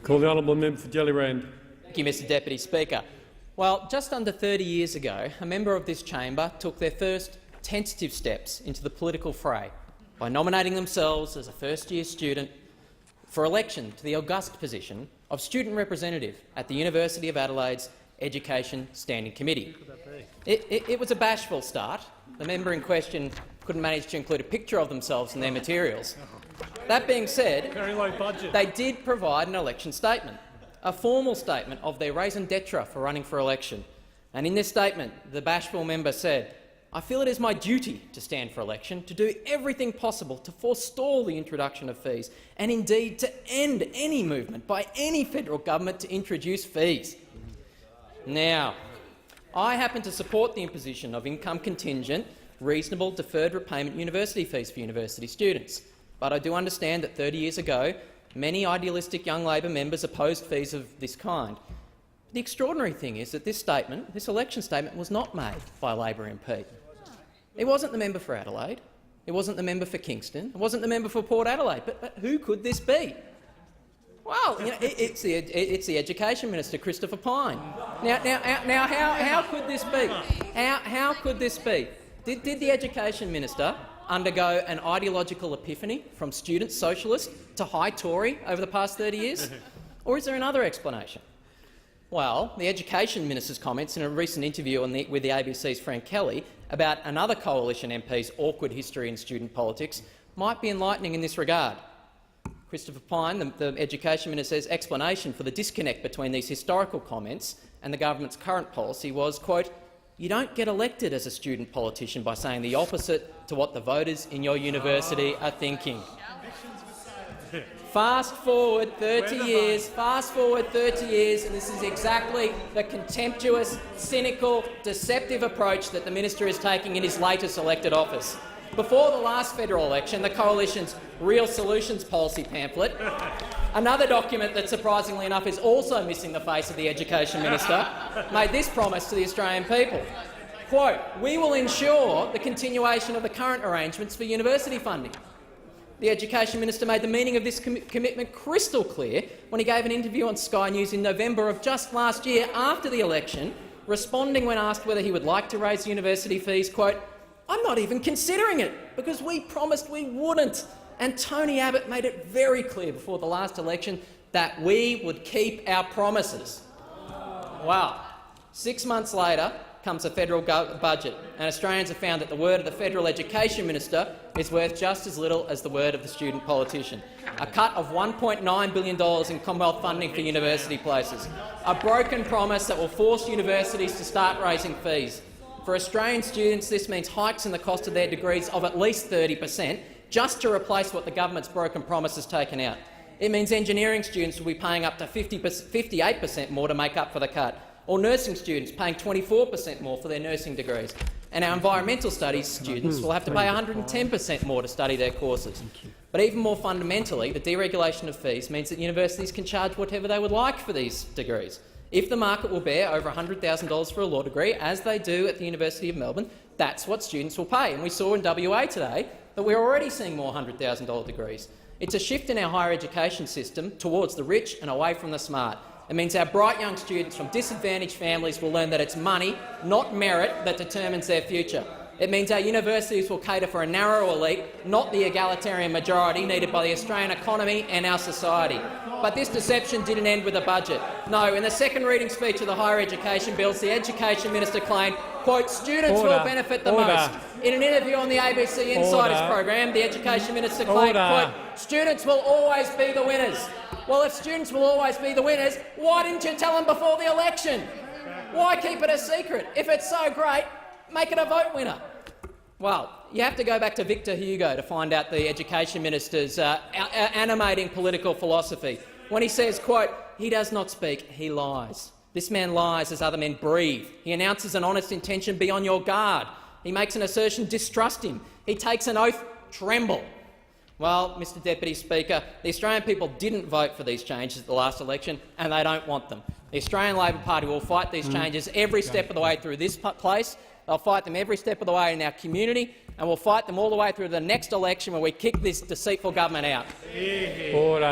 Call the honourable member for Jelly-Rand. Thank you, Mr Deputy Speaker. Well, just under 30 years ago, a member of this chamber took their first tentative steps into the political fray by nominating themselves as a first-year student for election to the august position of student representative at the University of Adelaide's Education Standing Committee. It was a bashful start. The member in question couldn't manage to include a picture of themselves in their materials. That being said, they did provide an election statement, a formal statement of their raison d'etre for running for election. And in this statement, the bashful member said, "I feel it is my duty to stand for election, to do everything possible to forestall the introduction of fees, and indeed to end any movement by any federal government to introduce fees." Now, I happen to support the imposition of income-contingent, reasonable deferred repayment university fees for university students. But I do understand that 30 years ago, many idealistic young Labor members opposed fees of this kind. The extraordinary thing is that this election statement, was not made by a Labor MP. It wasn't the member for Adelaide. It wasn't the member for Kingston. It wasn't the member for Port Adelaide. But who could this be? Well, it's the Education Minister, Christopher Pyne. Now, how could this be? How could this be? Did the Education Minister undergo an ideological epiphany from student socialist to high Tory over the past 30 years? Or is there another explanation? Well, the Education Minister's comments in a recent interview with the ABC's Frank Kelly about another coalition MP's awkward history in student politics might be enlightening in this regard. Christopher Pyne, the Education Minister's explanation for the disconnect between these historical comments and the government's current policy was, quote, "You don't get elected as a student politician by saying the opposite to what the voters in your university are thinking." Fast forward 30 years, and this is exactly the contemptuous, cynical, deceptive approach that the minister is taking in his latest elected office. Before the last federal election, the Coalition's Real Solutions policy pamphlet, another document that, surprisingly enough, is also missing the face of the Education Minister, made this promise to the Australian people. Quote, "We will ensure the continuation of the current arrangements for university funding." The Education Minister made the meaning of this commitment crystal clear when he gave an interview on Sky News in November of just last year after the election, responding when asked whether he would like to raise university fees, quote, "I'm not even considering it because we promised we wouldn't." And Tony Abbott made it very clear before the last election that we would keep our promises. Well, 6 months later comes a federal budget, and Australians have found that the word of the federal Education Minister is worth just as little as the word of the student politician. A cut of $1.9 billion in Commonwealth funding for university places. A broken promise that will force universities to start raising fees. For Australian students, this means hikes in the cost of their degrees of at least 30%, just to replace what the government's broken promise has taken out. It means engineering students will be paying up to 58% more to make up for the cut, or nursing students paying 24% more for their nursing degrees. And our environmental studies students will have to pay 110% more to study their courses. But even more fundamentally, the deregulation of fees means that universities can charge whatever they would like for these degrees. If the market will bear over $100,000 for a law degree, as they do at the University of Melbourne, that's what students will pay. And we saw in WA today that we're already seeing more $100,000 degrees. It's a shift in our higher education system towards the rich and away from the smart. It means our bright young students from disadvantaged families will learn that it's money, not merit, that determines their future. It means our universities will cater for a narrow elite, not the egalitarian majority needed by the Australian economy and our society. But this deception didn't end with a budget. No, in the second reading speech of the higher education bills, the Education Minister claimed, quote, "Students will benefit the most." In an interview on the ABC Insiders program, the Education Minister claimed, quote, "Students will always be the winners." Well, if students will always be the winners, why didn't you tell them before the election? Why keep it a secret? If it's so great, make it a vote winner. Well, you have to go back to Victor Hugo to find out the Education Minister's animating political philosophy. When he says, quote, "He does not speak, he lies. This man lies as other men breathe. He announces an honest intention, be on your guard. He makes an assertion, distrust him. He takes an oath, tremble." Well, Mr Deputy Speaker, the Australian people didn't vote for these changes at the last election, and they don't want them. The Australian Labor Party will fight these changes every step of the way through this place. They'll fight them every step of the way in our community, and we'll fight them all the way through the next election where we kick this deceitful government out. Order.